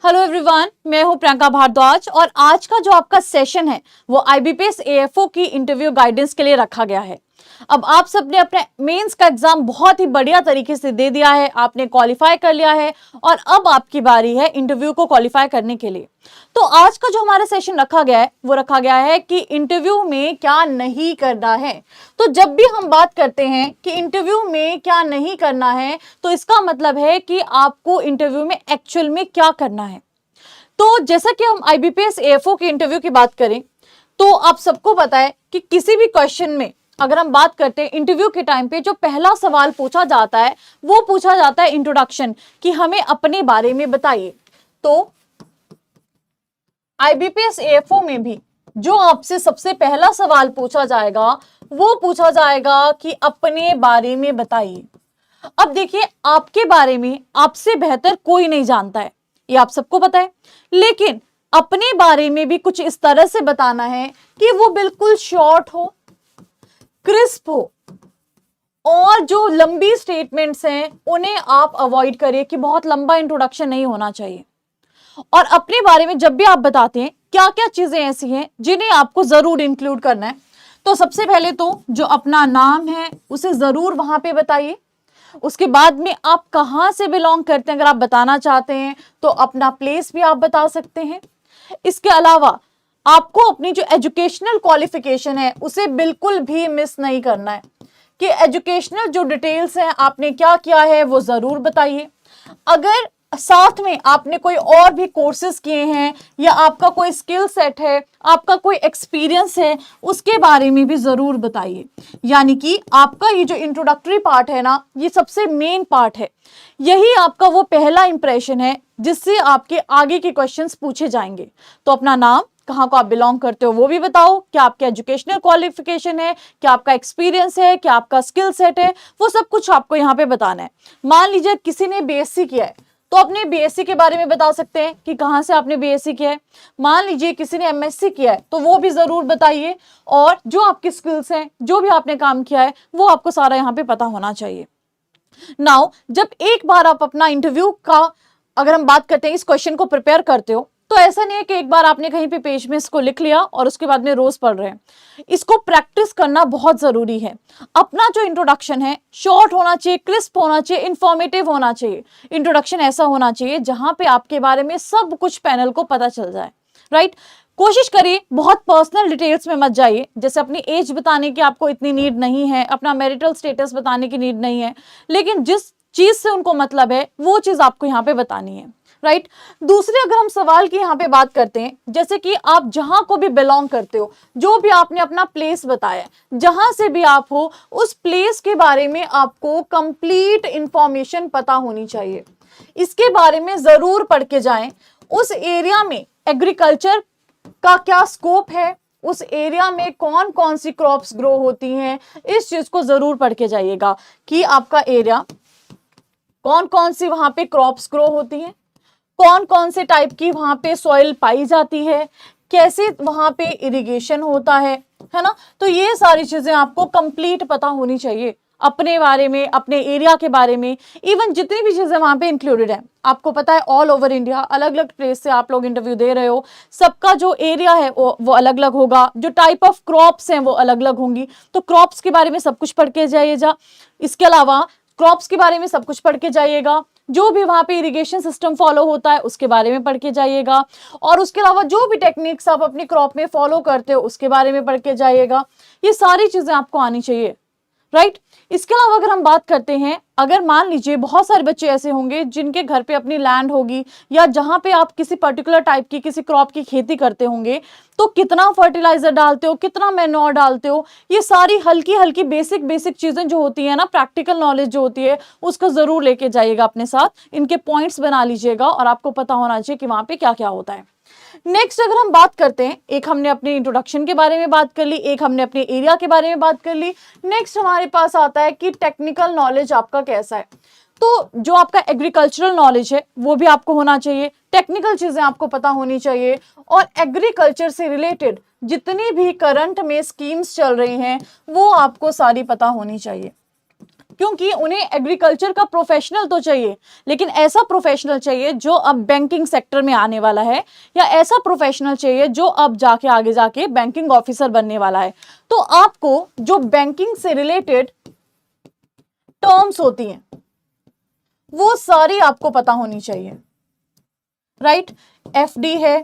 Hello everyone, मैं हूं प्रियंका भारद्वाज और आज का जो आपका सेशन है वो आईबीपीएस एएफओ की इंटरव्यू गाइडेंस के लिए रखा गया है। अब आप सबने अपने मेंस का एग्जाम बहुत ही बढ़िया तरीके से दे दिया है, आपने क्वालिफाई कर लिया है और अब आपकी बारी है इंटरव्यू को क्वालिफाई करने के लिए। तो आज का जो हमारा सेशन रखा गया है वो रखा गया है कि इंटरव्यू में क्या नहीं करना है। तो जब भी हम बात करते हैं कि इंटरव्यू में क्या नहीं करना है तो इसका मतलब है कि आपको इंटरव्यू में एक्चुअल में क्या करना है। तो जैसा कि हम आईबीपीएस एएफओ के इंटरव्यू की बात करें तो आप सबको पता है कि किसी भी क्वेश्चन में अगर हम बात करते हैं इंटरव्यू के टाइम पे जो पहला सवाल पूछा जाता है वो पूछा जाता है इंट्रोडक्शन, कि हमें अपने बारे में बताइए। तो आईबीपीएस एएफओ में भी जो आपसे सबसे पहला सवाल पूछा जाएगा वो पूछा जाएगा कि अपने बारे में बताइए। अब देखिए, आपके बारे में आपसे बेहतर कोई नहीं जानता है, ये आप सबको पता है, लेकिन अपने बारे में भी कुछ इस तरह से बताना है कि वो बिल्कुल शॉर्ट हो, क्रिस्प हो और जो लंबी स्टेटमेंट्स हैं उन्हें आप अवॉइड करिए कि बहुत लंबा इंट्रोडक्शन नहीं होना चाहिए। और अपने बारे में जब भी आप बताते हैं क्या क्या चीजें ऐसी हैं जिन्हें आपको जरूर इंक्लूड करना है। तो सबसे पहले तो जो अपना नाम है उसे जरूर वहां पे बताइए। उसके बाद में आप कहां से बिलोंग करते हैं अगर आप बताना चाहते हैं तो अपना प्लेस भी आप बता सकते हैं। इसके अलावा आपको अपनी जो एजुकेशनल क्वालिफिकेशन है उसे बिल्कुल भी मिस नहीं करना है कि एजुकेशनल जो डिटेल्स हैं आपने क्या किया है वो जरूर बताइए। अगर साथ में आपने कोई और भी कोर्सेज किए हैं या आपका कोई स्किल सेट है, आपका कोई एक्सपीरियंस है, उसके बारे में भी जरूर बताइए। यानी कि आपका ये जो इंट्रोडक्टरी पार्ट है ना, ये सबसे मेन पार्ट है। यही आपका वो पहला इंप्रेशन है जिससे आपके आगे के क्वेश्चंस पूछे जाएंगे। तो अपना नाम, कहाँ को आप बिलोंग करते हो वो भी बताओ, क्या आपका एजुकेशनल क्वालिफिकेशन है, क्या आपका एक्सपीरियंस है, क्या आपका स्किल सेट है, वो सब कुछ आपको यहाँ पे बताना है। मान लीजिए किसी ने बीएससी किया है तो अपने बीएससी के बारे में बता सकते हैं कि कहां से आपने बीएससी किया है। मान लीजिए किसी ने एमएससी किया है तो वो भी जरूर बताइए, और जो आपकी स्किल्स हैं, जो भी आपने काम किया है वो आपको सारा यहाँ पे पता होना चाहिए। नाउ जब एक बार आप अपना इंटरव्यू का अगर हम बात करते हैं इस क्वेश्चन को प्रिपेयर करते हो तो ऐसा नहीं है कि एक बार आपने कहीं पे पेज में इसको लिख लिया और उसके बाद में रोज पढ़ रहे हैं। इसको प्रैक्टिस करना बहुत जरूरी है। अपना जो इंट्रोडक्शन है शॉर्ट होना चाहिए, क्रिस्प होना चाहिए, इंफॉर्मेटिव होना चाहिए। इंट्रोडक्शन ऐसा होना चाहिए जहां पे आपके बारे में सब कुछ पैनल को पता चल जाए, राइट। कोशिश करिए बहुत पर्सनल डिटेल्स में मत जाइए, जैसे अपनी एज बताने की आपको इतनी नीड नहीं है, अपना मैरिटल स्टेटस बताने की नीड नहीं है, लेकिन जिस चीज से उनको मतलब है वो चीज आपको यहाँ पे बतानी है, राइट। दूसरे अगर हम सवाल की यहाँ पे बात करते हैं, जैसे कि आप जहां को भी बिलोंग करते हो, जो भी आपने अपना प्लेस बताया, जहां से भी आप हो उस प्लेस के बारे में आपको कंप्लीट इंफॉर्मेशन पता होनी चाहिए। इसके बारे में जरूर पढ़ के जाएं। उस एरिया में एग्रीकल्चर का क्या स्कोप है, उस एरिया में कौन कौन सी क्रॉप्स ग्रो होती हैं, इस चीज को जरूर पढ़ के जाइएगा कि आपका एरिया कौन कौन सी वहां पे क्रॉप्स ग्रो होती हैं, कौन कौन से टाइप की वहां पे सॉइल पाई जाती है, कैसे वहां पे इरिगेशन होता है ना। तो ये सारी चीजें आपको कंप्लीट पता होनी चाहिए अपने बारे में, अपने एरिया के बारे में। इवन जितनी भी चीजें वहां पे इंक्लूडेड है, आपको पता है ऑल ओवर इंडिया अलग अलग प्लेस से आप लोग इंटरव्यू दे रहे हो, सबका जो एरिया है वो अलग अलग होगा, जो टाइप ऑफ क्रॉप्स हैं वो अलग अलग होंगी। तो क्रॉप्स के बारे में सब कुछ पढ़ के जाइएगा। इसके अलावा क्रॉप्स के बारे में सब कुछ पढ़ के जाइएगा, जो भी वहां पे इरिगेशन सिस्टम फॉलो होता है उसके बारे में पढ़ के जाइएगा, और उसके अलावा जो भी टेक्निक्स आप अपनी क्रॉप में फॉलो करते हो उसके बारे में पढ़ के जाइएगा। ये सारी चीजें आपको आनी चाहिए, राइट। इसके अलावा अगर हम बात करते हैं, अगर मान लीजिए बहुत सारे बच्चे ऐसे होंगे जिनके घर पे अपनी लैंड होगी या जहां पे आप किसी पर्टिकुलर टाइप की किसी क्रॉप की खेती करते होंगे, तो कितना फर्टिलाइजर डालते हो, कितना मैन्योर डालते हो, ये सारी हल्की हल्की बेसिक बेसिक चीजें जो होती है ना, प्रैक्टिकल नॉलेज जो होती है उसको जरूर लेके जाइएगा अपने साथ। इनके पॉइंट्स बना लीजिएगा और आपको पता होना चाहिए कि वहां पे क्या क्या होता है। नेक्स्ट अगर हम बात करते हैं, एक हमने अपने इंट्रोडक्शन के बारे में बात कर ली, एक हमने अपने एरिया के बारे में बात कर ली। नेक्स्ट हमारे पास आता है कि टेक्निकल नॉलेज आपका कैसा है। तो जो आपका एग्रीकल्चरल नॉलेज है वो भी आपको होना चाहिए, टेक्निकल चीजें आपको पता होनी चाहिए, और एग्रीकल्चर से रिलेटेड जितनी भी करंट में स्कीम्स चल रही हैं वो आपको सारी पता होनी चाहिए। क्योंकि उन्हें एग्रीकल्चर का प्रोफेशनल तो चाहिए, लेकिन ऐसा प्रोफेशनल चाहिए जो अब बैंकिंग सेक्टर में आने वाला है, या ऐसा प्रोफेशनल चाहिए जो अब जाके आगे जाके बैंकिंग ऑफिसर बनने वाला है। तो आपको जो बैंकिंग से रिलेटेड टर्म्स होती हैं वो सारी आपको पता होनी चाहिए, राइट। एफडी है,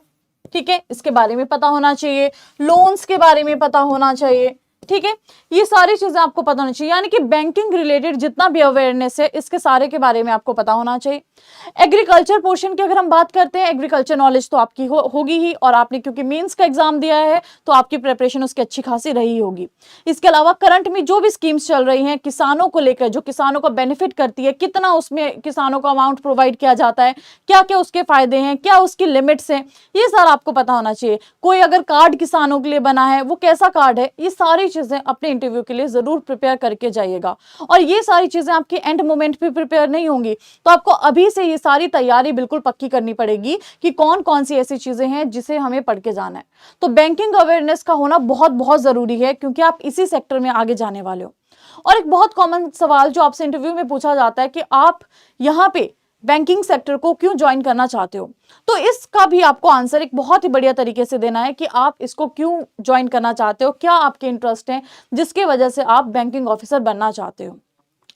ठीक है, इसके बारे में पता होना चाहिए, लोन्स के बारे में पता होना चाहिए, ठीक है, ये सारी चीजें आपको पता होनी चाहिए। यानी कि बैंकिंग रिलेटेड जितना भी अवेयरनेस है इसके सारे के बारे में आपको पता होना चाहिए। एग्रीकल्चर पोर्शन की अगर हम बात करते हैं, एग्रीकल्चर नॉलेज तो आपकी होगी ही, और आपने क्योंकि मेंस का एग्जाम दिया है तो आपकी प्रिपरेशन उसकी अच्छी खासी रही होगी। इसके अलावा करंट में जो भी स्कीम्स चल रही हैं किसानों को लेकर, जो किसानों को बेनिफिट करती है, कितना उसमें किसानों को अमाउंट प्रोवाइड किया जाता है, क्या क्या उसके फायदे हैं, क्या उसकी लिमिट्स हैं, ये सारा आपको पता होना चाहिए। कोई अगर कार्ड किसानों के लिए बना है वो कैसा कार्ड है, ये सारी चीजें अपने इंटरव्यू के लिए जरूर प्रिपेयर करके जाइएगा। और ये सारी चीजें आपकी एंड मोमेंट पे प्रिपेयर नहीं होंगी, तो आपको अभी से ये सारी तैयारी बिल्कुल पक्की करनी पड़ेगी कि कौन कौन सी ऐसी चीजें हैं जिसे हमें पढ़ के जाना है। तो बैंकिंग अवेयरनेस का होना बहुत बहुत जरूरी है, क्योंकि आप इसी सेक्टर में आगे जाने वाले हो। और एक बहुत कॉमन सवाल जो आपसे इंटरव्यू में पूछा जाता है कि आप यहाँ पे बैंकिंग सेक्टर को क्यों ज्वाइन करना चाहते हो, तो इसका भी आपको आंसर एक बहुत ही बढ़िया तरीके से देना है कि आप इसको क्यों ज्वाइन करना चाहते हो, क्या आपके इंटरेस्ट हैं जिसकी वजह से आप बैंकिंग ऑफिसर बनना चाहते हो,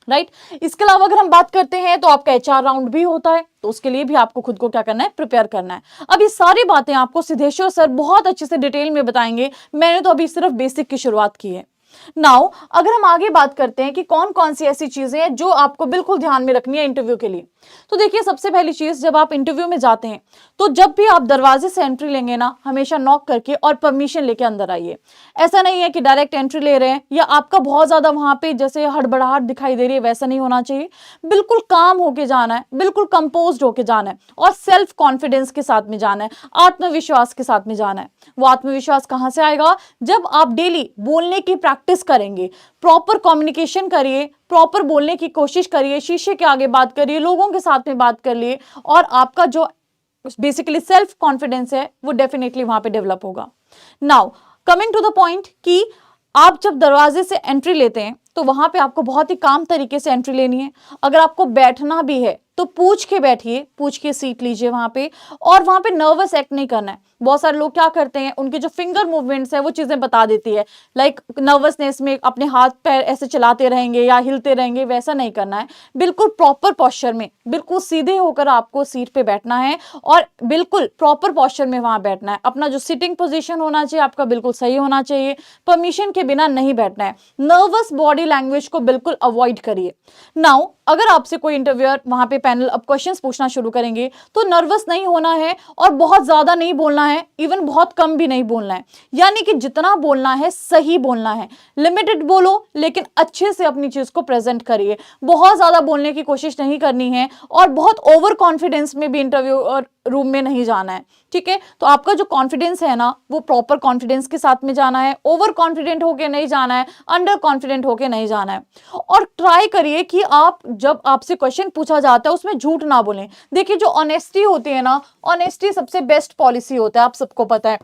राइट। इसके अलावा अगर हम बात करते हैं तो आपका एचआर राउंड भी होता है, तो उसके लिए भी आपको खुद को क्या करना है, प्रिपेयर करना है। अब ये सारी बातें आपको सिद्धेश्वर सर बहुत अच्छे से डिटेल में बताएंगे, मैंने तो अभी सिर्फ बेसिक की शुरुआत की है। नाउ अगर हम आगे बात करते हैं कि कौन कौन सी ऐसी चीजें हैं जो आपको बिल्कुल ध्यान में रखनी है इंटरव्यू के लिए, तो देखिए सबसे पहली चीज, जब आप इंटरव्यू में जाते हैं तो जब भी आप दरवाजे से एंट्री लेंगे ना, हमेशा नॉक करके और परमिशन लेके अंदर आइए। ऐसा नहीं है कि डायरेक्ट एंट्री ले रहे हैं या आपका बहुत ज्यादा वहां पे जैसे हड़बड़ाहट दिखाई दे रही है, वैसा नहीं होना चाहिए। बिल्कुल काम होके जाना है, बिल्कुल कंपोज्ड होके जाना है और सेल्फ कॉन्फिडेंस के साथ में जाना है, आत्मविश्वास के साथ में जाना है। वो आत्मविश्वास कहां से आएगा, जब आप डेली बोलने की प्रैक्टिस करेंगे, प्रॉपर कम्युनिकेशन करिए, प्रॉपर बोलने की कोशिश करिए, शीशे के आगे बात करिए, लोगों के साथ में बात करिए, और आपका जो बेसिकली सेल्फ कॉन्फिडेंस है वो डेफिनेटली वहां पे डेवलप होगा। Now coming to the point कि आप जब दरवाजे से एंट्री लेते हैं तो वहां पे आपको बहुत ही काम तरीके से एंट्री लेनी है। अगर आपको बैठना भी है तो पूछ के बैठिए, पूछ के सीट लीजिए वहां पे, और वहां पे नर्वस एक्ट नहीं करना है। बहुत सारे लोग क्या करते हैं, उनके जो फिंगर मूवमेंट्स है वो चीजें बता देती है, लाइक नर्वसनेस में अपने हाथ पैर ऐसे चलाते रहेंगे या हिलते रहेंगे, वैसा नहीं करना है। बिल्कुल प्रॉपर पोस्चर में, बिल्कुल सीधे होकर आपको सीट पे बैठना है और बिल्कुल प्रॉपर पोस्चर में वहां बैठना है। अपना जो सिटिंग पोजीशन होना चाहिए आपका बिल्कुल सही होना चाहिए, परमिशन के बिना नहीं बैठना है। नर्वस बॉडी लैंग्वेज को बिल्कुल अवॉइड करिए। नाउ अगर आपसे कोई इंटरव्यूअर वहां पे पैनल अब क्वेश्चंस पूछना शुरू करेंगे तो नर्वस नहीं होना है और बहुत ज्यादा नहीं बोलना है, इवन बहुत कम भी नहीं बोलना है। यानी कि जितना बोलना है सही बोलना है, लिमिटेड बोलो लेकिन अच्छे से अपनी चीज को प्रेजेंट करिए। बहुत ज्यादा बोलने की कोशिश नहीं करनी है और बहुत ओवर कॉन्फिडेंस में भी इंटरव्यू और रूम में नहीं जाना है, ठीक है। तो आपका जो कॉन्फिडेंस है ना वो प्रॉपर कॉन्फिडेंस के साथ में जाना है, ओवर कॉन्फिडेंट होके नहीं जाना है, अंडर कॉन्फिडेंट होके नहीं जाना है। और ट्राई करिए कि आप जब आपसे क्वेश्चन पूछा जाता है उसमें झूठ ना बोलें। देखिए जो ऑनेस्टी होती है ना, ऑनेस्टी सबसे बेस्ट पॉलिसी होता है, आप सबको पता है।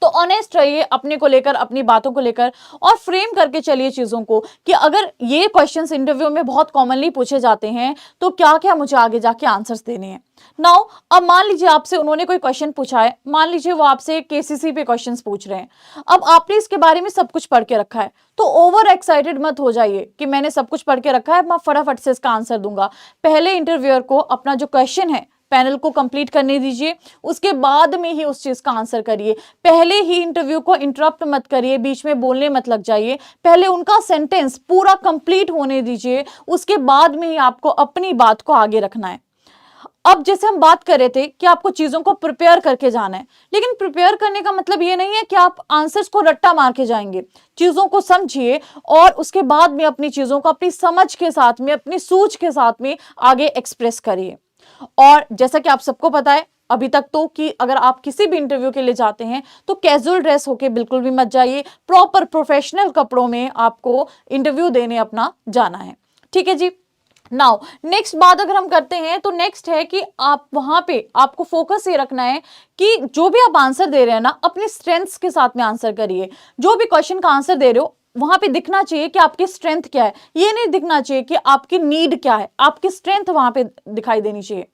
तो ऑनेस्ट रहिए अपने को लेकर, अपनी बातों को लेकर, और फ्रेम करके चलिए चीजों को कि अगर ये क्वेश्चंस इंटरव्यू में बहुत कॉमनली पूछे जाते हैं तो क्या क्या मुझे आगे जाके आंसर्स देने हैं। नाउ अब मान लीजिए आपसे उन्होंने कोई क्वेश्चन पूछा है, मान लीजिए वो आपसे केसीसी पे क्वेश्चंस पूछ रहे हैं। अब आपने इसके बारे में सब कुछ पढ़ के रखा है, तो ओवर एक्साइटेड मत हो जाइए कि मैंने सब कुछ पढ़ के रखा है, मैं फटाफट से इसका आंसर दूंगा। पहले इंटरव्यूअर को अपना जो क्वेश्चन है पैनल को कंप्लीट करने दीजिए, उसके बाद में ही उस चीज का आंसर करिए। पहले ही इंटरव्यू को इंटरप्ट मत करिए, बीच में बोलने मत लग जाइए। पहले उनका सेंटेंस पूरा कंप्लीट होने दीजिए, उसके बाद में ही आपको अपनी बात को आगे रखना है। अब जैसे हम बात कर रहे थे कि आपको चीजों को प्रिपेयर करके जाना है, लेकिन प्रिपेयर करने का मतलब ये नहीं है कि आप आंसर्स को रट्टा मार के जाएंगे। चीजों को समझिए और उसके बाद में अपनी चीजों को अपनी समझ के साथ में, अपनी सूझ के साथ में आगे एक्सप्रेस करिए। और जैसा कि आप सबको पता है अभी तक तो कि अगर आप किसी भी इंटरव्यू के लिए जाते हैं तो कैजुअल ड्रेस होके बिल्कुल भी मत जाइए, प्रॉपर प्रोफेशनल कपड़ों में आपको इंटरव्यू देने अपना जाना है, ठीक है जी। नाउ नेक्स्ट बात अगर हम करते हैं तो नेक्स्ट है कि आप वहां पे आपको फोकस ये रखना है कि जो भी आप आंसर दे रहे हैं ना, अपनी स्ट्रेंथ्स के साथ में आंसर करिए। जो भी क्वेश्चन का आंसर दे रहे हो वहां पे दिखना चाहिए कि आपकी स्ट्रेंथ क्या है, ये नहीं दिखना चाहिए कि आपकी नीड क्या है, आपकी स्ट्रेंथ वहां पे दिखाई देनी चाहिए।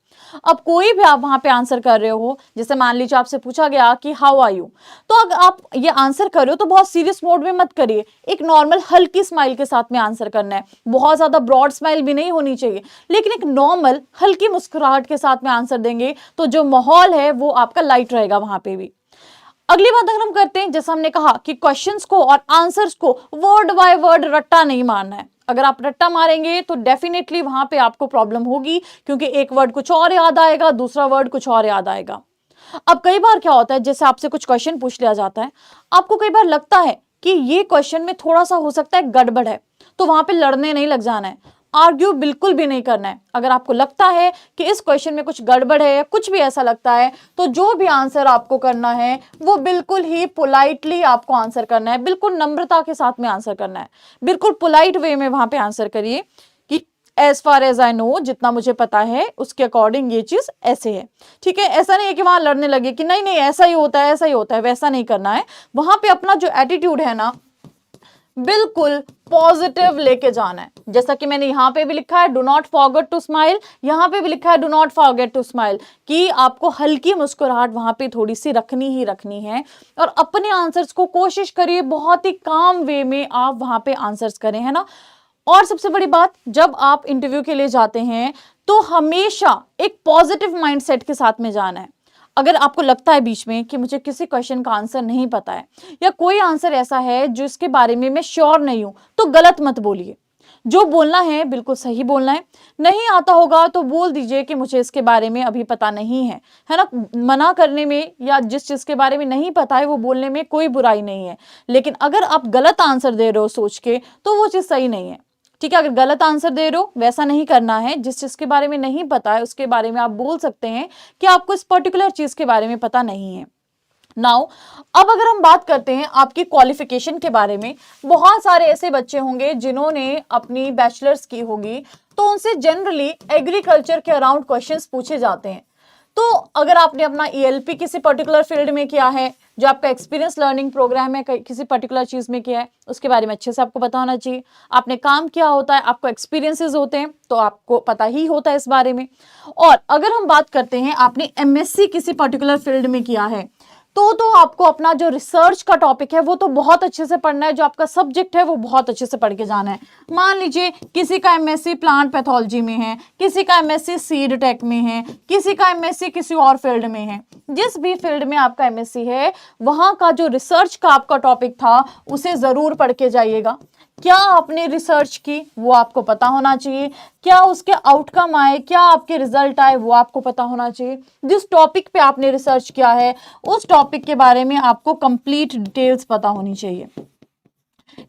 अब कोई भी आप वहां पे आंसर कर रहे हो, जैसे मान लीजिए आपसे पूछा गया कि हाउ आर यू, तो अगर आप ये आंसर कर रहे हो तो बहुत सीरियस मोड में मत करिए, एक नॉर्मल हल्की स्माइल के साथ में आंसर करना है। बहुत ज्यादा ब्रॉड स्माइल भी नहीं होनी चाहिए, लेकिन एक नॉर्मल हल्की मुस्कुराहट के साथ में आंसर देंगे तो जो माहौल है वो आपका लाइट रहेगा वहां पे भी। अगली बात अगर हम करते हैं, जैसा हमने कहा कि क्वेश्चंस को और आंसर्स को वर्ड बाय वर्ड रट्टा नहीं मारना है। अगर आप रट्टा मारेंगे तो डेफिनेटली वहां पे आपको प्रॉब्लम होगी, क्योंकि एक वर्ड कुछ और याद आएगा, दूसरा वर्ड कुछ और याद आएगा। अब कई बार क्या होता है, जैसे आपसे कुछ क्वेश्चन पूछ लिया जाता है, आपको कई बार लगता है कि ये क्वेश्चन में थोड़ा सा हो सकता है गड़बड़ है, तो वहां पे लड़ने नहीं लग जाना है, आर्ग्यू बिल्कुल भी नहीं करना है। अगर आपको लगता है कि इस क्वेश्चन में कुछ गड़बड़ है या कुछ भी ऐसा लगता है, तो जो भी आंसर आपको करना है वो बिल्कुल ही पोलाइटली आपको आंसर करना है, बिल्कुल नम्रता के साथ में आंसर करना है, बिल्कुल पोलाइट वे में वहां पे आंसर करिए कि as far as I know, जितना मुझे पता है उसके अकॉर्डिंग ये चीज ऐसे है। ठीक है, ऐसा नहीं है कि वहां लड़ने लगे कि नहीं नहीं ऐसा ही होता है, ऐसा ही होता है, वैसा नहीं करना है। वहां पे अपना जो एटीट्यूड है ना, बिल्कुल पॉजिटिव लेके जाना है। जैसा कि मैंने यहां पे भी लिखा है do not forget to smile, यहां पे भी लिखा है do not forget to smile, कि आपको हल्की मुस्कुराहट वहां पे थोड़ी सी रखनी ही रखनी है। और अपने आंसर्स को कोशिश करिए बहुत ही काम वे में आप वहां पे आंसर्स करें, है ना। और सबसे बड़ी बात, जब आप इंटरव्यू के लिए जाते हैं तो हमेशा एक पॉजिटिव माइंडसेट के साथ में जाना है। अगर आपको लगता है बीच में कि मुझे किसी क्वेश्चन का आंसर नहीं पता है, या कोई आंसर ऐसा है जो इसके बारे में मैं श्योर नहीं हूं, तो गलत मत बोलिए। जो बोलना है बिल्कुल सही बोलना है। नहीं आता होगा तो बोल दीजिए कि मुझे इसके बारे में अभी पता नहीं है ना। मना करने में या जिस चीज के बारे में नहीं पता है वो बोलने में कोई बुराई नहीं है, लेकिन अगर आप गलत आंसर दे रहे हो सोच के, तो वो चीज सही नहीं है। ठीक है, अगर गलत आंसर दे रहे हो वैसा नहीं करना है। जिस चीज के बारे में नहीं पता है उसके बारे में आप बोल सकते हैं कि आपको इस पर्टिकुलर चीज के बारे में पता नहीं है। नाउ अब अगर हम बात करते हैं आपकी क्वालिफिकेशन के बारे में, बहुत सारे ऐसे बच्चे होंगे जिन्होंने अपनी बैचलर्स की होगी, तो उनसे जनरली एग्रीकल्चर के अराउंड क्वेश्चंस पूछे जाते हैं। तो अगर आपने अपना ईएलपी किसी पर्टिकुलर फील्ड में किया है, जो आपका एक्सपीरियंस लर्निंग प्रोग्राम है किसी पर्टिकुलर चीज में किया है, उसके बारे में अच्छे से आपको पता होना चाहिए। आपने काम किया होता है, आपको एक्सपीरियंसेस होते हैं, तो आपको पता ही होता है इस बारे में। और अगर हम बात करते हैं आपने एमएससी किसी पर्टिकुलर फील्ड में किया है, तो आपको अपना जो रिसर्च का टॉपिक है वो तो बहुत अच्छे से पढ़ना है, जो आपका सब्जेक्ट है वो बहुत अच्छे से पढ़ के जाना है। मान लीजिए किसी का एमएससी प्लांट पैथोलॉजी में है, किसी का एमएससी सीड टेक में है, किसी का एमएससी किसी और फील्ड में है। जिस भी फील्ड में आपका एमएससी है, वहां का जो रिसर्च का आपका टॉपिक था उसे जरूर पढ़ के जाइएगा। क्या आपने रिसर्च की वो आपको पता होना चाहिए, क्या उसके आउटकम आए, क्या आपके रिजल्ट आए वो आपको पता होना चाहिए। जिस टॉपिक पे आपने रिसर्च किया है उस टॉपिक के बारे में आपको कंप्लीट डिटेल्स पता होनी चाहिए।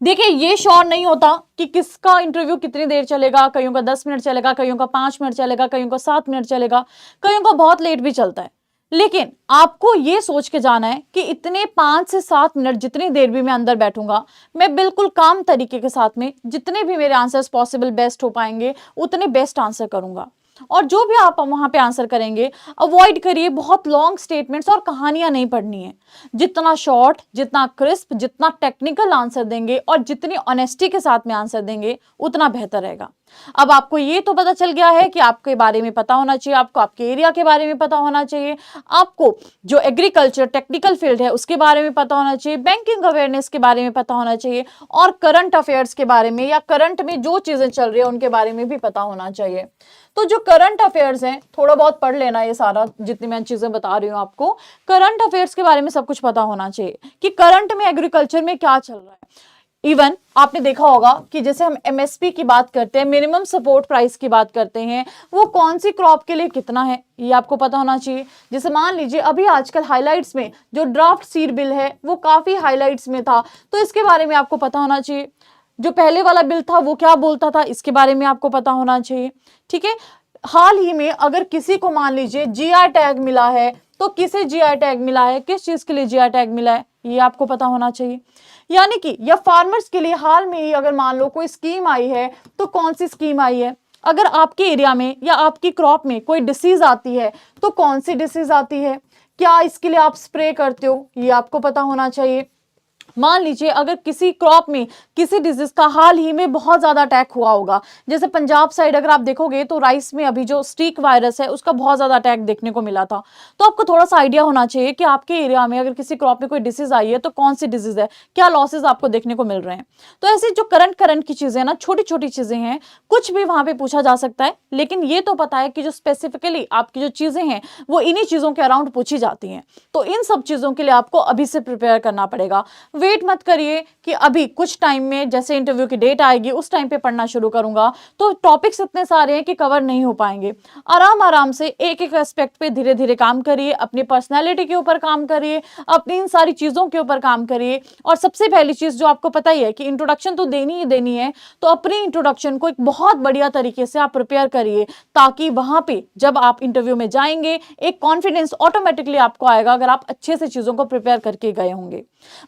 देखिए ये श्योर नहीं होता कि किसका इंटरव्यू कितनी देर चलेगा, कईयों का 10 मिनट चलेगा, कईयों का 5 मिनट चलेगा, कईयों का 7 मिनट चलेगा, कईयों का बहुत लेट भी चलता है। लेकिन आपको ये सोच के जाना है कि इतने 5 से 7 मिनट जितनी देर भी मैं अंदर बैठूंगा, मैं बिल्कुल काम तरीके के साथ में जितने भी मेरे आंसर्स पॉसिबल बेस्ट हो पाएंगे उतने बेस्ट आंसर करूंगा। और जो भी आप वहां पे आंसर करेंगे अवॉइड करिए बहुत लॉन्ग स्टेटमेंट्स और कहानियां नहीं पढ़नी है। जितना शॉर्ट, जितना क्रिस्प, जितना टेक्निकल आंसर देंगे और जितनी ऑनेस्टी के साथ में आंसर देंगे उतना बेहतर रहेगा। अब आपको ये तो पता चल गया है कि आपके बारे में पता होना चाहिए, आपको आपके एरिया के बारे में पता होना चाहिए, आपको जो एग्रीकल्चर टेक्निकल फील्ड है उसके बारे में पता होना चाहिए, बैंकिंग अवेयरनेस के बारे में पता होना चाहिए, और करंट अफेयर्स के बारे में या करंट में जो चीजें चल रही है उनके बारे में भी पता होना चाहिए। तो जो करंट अफेयर्स हैं थोड़ा बहुत पढ़ लेना, ये सारा जितनी मैं चीजें बता रही हूँ आपको, करंट अफेयर्स के बारे में सब कुछ पता होना चाहिए कि करंट में एग्रीकल्चर में क्या चल रहा है। इवन आपने देखा होगा कि जैसे हम एमएसपी की बात करते हैं, मिनिमम सपोर्ट प्राइस की बात करते हैं, वो कौन सी क्रॉप के लिए कितना है ये आपको पता होना चाहिए। जैसे मान लीजिए अभी आजकल हाइलाइट्स में जो ड्राफ्ट सीड बिल है वो काफी हाइलाइट्स में था, तो इसके बारे में आपको पता होना चाहिए। जो पहले वाला बिल था वो क्या बोलता था इसके बारे में आपको पता होना चाहिए। ठीक है, हाल ही में अगर किसी को मान लीजिए जीआई टैग मिला है, तो किसे जीआई टैग मिला है, किस चीज के लिए जीआई टैग मिला है, ये आपको पता होना चाहिए। यानी कि या फार्मर्स के लिए हाल में ही अगर मान लो कोई स्कीम आई है तो कौन सी स्कीम आई है, अगर आपके एरिया में या आपकी क्रॉप में कोई डिसीज आती है तो कौन सी डिसीज आती है, क्या इसके लिए आप स्प्रे करते हो, ये आपको पता होना चाहिए। मान लीजिए अगर किसी क्रॉप में किसी डिजीज का हाल ही में बहुत ज्यादा अटैक हुआ होगा, जैसे पंजाब साइड अगर आप देखोगे तो राइस में अभी जो स्टीक वायरस है उसका बहुत ज्यादा अटैक देखने को मिला था। तो आपको थोड़ा सा आइडिया होना चाहिए कि आपके एरिया में अगर किसी क्रॉप में कोई डिसीज आई है तो कौन सी डिजीज है, क्या लॉसेज आपको देखने को मिल रहे हैं। तो ऐसी जो करंट की चीजें ना, छोटी छोटी चीजें हैं, कुछ भी वहां पे पूछा जा सकता है, लेकिन ये तो पता है कि जो स्पेसिफिकली आपकी जो चीजें हैं वो इन्हीं चीजों के अराउंड पूछी जाती हैं। तो इन सब चीजों के लिए आपको अभी से प्रिपेयर करना पड़ेगा। वेट मत करिए कि अभी कुछ टाइम में जैसे इंटरव्यू की डेट आएगी उस टाइम पे पढ़ना शुरू करूंगा, तो टॉपिक्स इतने सारे हैं कि कवर नहीं हो पाएंगे। आराम आराम से एक एक एस्पेक्ट पे धीरे धीरे काम करिए, अपनी पर्सनैलिटी के ऊपर काम करिए, अपनी इन सारी चीजों के ऊपर काम करिए। और सबसे पहली चीज जो आपको पता ही है कि इंट्रोडक्शन तो देनी ही देनी है, तो अपनी इंट्रोडक्शन को एक बहुत बढ़िया तरीके से आप प्रिपेयर करिए, ताकि वहां पे जब आप इंटरव्यू में जाएंगे एक कॉन्फिडेंस ऑटोमेटिकली आपको आएगा, अगर आप अच्छे से चीजों को प्रिपेयर करके गए होंगे।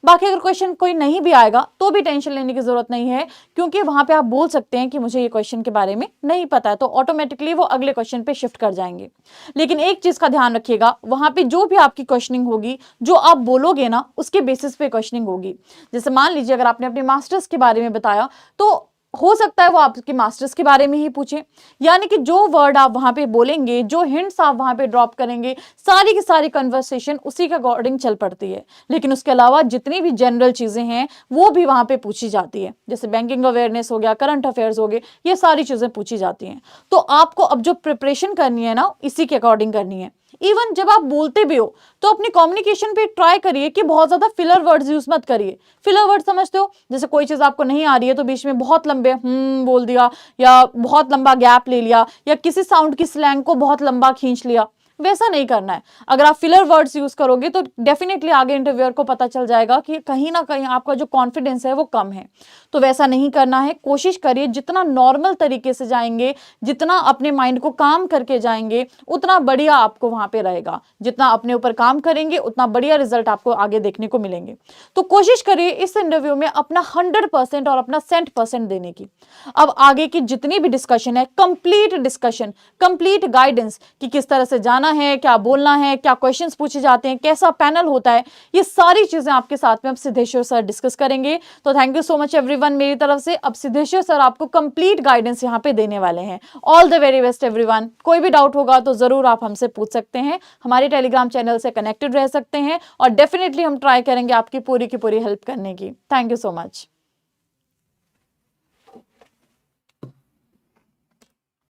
बाकी अगर क्वेश्चन कोई नहीं भी आएगा तो भी टेंशन लेने की जरूरत नहीं है, क्योंकि वहां पे आप बोल सकते हैं कि मुझे ये क्वेश्चन के बारे में नहीं पता है, तो ऑटोमेटिकली वो अगले क्वेश्चन पे शिफ्ट कर जाएंगे। लेकिन एक चीज का ध्यान रखिएगा, वहां पे जो भी आपकी क्वेश्चनिंग होगी, जो आप बोलोगे ना उसके बेसिस पे क्वेश्चनिंग होगी। जैसे मान लीजिए अगर आपने अपने मास्टर्स के बारे में बताया तो हो सकता है वो आपके मास्टर्स के बारे में ही पूछे, यानी कि जो वर्ड आप वहां पे बोलेंगे, जो हिंट्स आप वहां पे ड्रॉप करेंगे, सारी की सारी कन्वर्सेशन उसी के अकॉर्डिंग चल पड़ती है। लेकिन उसके अलावा जितनी भी जनरल चीजें हैं वो भी वहां पे पूछी जाती है, जैसे बैंकिंग अवेयरनेस हो गया, करंट अफेयर्स हो गए, ये सारी चीजें पूछी जाती हैं। तो आपको अब जो प्रिपरेशन करनी है ना इसी के अकॉर्डिंग करनी है। इवन जब आप बोलते भी हो तो अपनी कम्युनिकेशन पे ट्राई करिए कि बहुत ज्यादा फिलर वर्ड्स यूज मत करिए। फिलर वर्ड समझते हो, जैसे कोई चीज आपको नहीं आ रही है तो बीच में बहुत लंबे बोल दिया, या बहुत लंबा गैप ले लिया, या किसी साउंड की स्लैंग को बहुत लंबा खींच लिया, वैसा नहीं करना है। अगर आप फिलर वर्ड्स यूज करोगे तो डेफिनेटली आगे इंटरव्यूअर को पता चल जाएगा कि कहीं ना कहीं आपका जो कॉन्फिडेंस है वो कम है। तो वैसा नहीं करना है। कोशिश करिए जितना नॉर्मल तरीके से जाएंगे, जितना अपने माइंड को काम करके जाएंगे, उतना बढ़िया आपको वहां पे रहेगा। जितना अपने ऊपर काम करेंगे उतना बढ़िया रिजल्ट आपको आगे देखने को मिलेंगे। तो कोशिश करिए इस इंटरव्यू में अपना 100% और अपना 100% देने की। अब आगे की जितनी भी डिस्कशन है, कंप्लीट डिस्कशन, कंप्लीट गाइडेंस कि किस तरह से जाना है, क्या बोलना है, क्या क्वेश्चंस पूछे जाते हैं, कैसा पैनल होता है, ये सारी चीजें आपके साथ में अब सिद्धेश्वर सर डिस्कस करेंगे। तो thank you so much everyone मेरी तरफ से। अब सिद्धेश्वर सर आपको कंप्लीट गाइडेंस यहाँ पे देने वाले हैं। All the very best everyone. कोई भी डाउट होगा तो जरूर आप हमसे पूछ सकते हैं, हमारे टेलीग्राम चैनल से कनेक्टेड रह सकते हैं, और डेफिनेटली हम ट्राई करेंगे आपकी पूरी की पूरी हेल्प करने की। Thank you so much.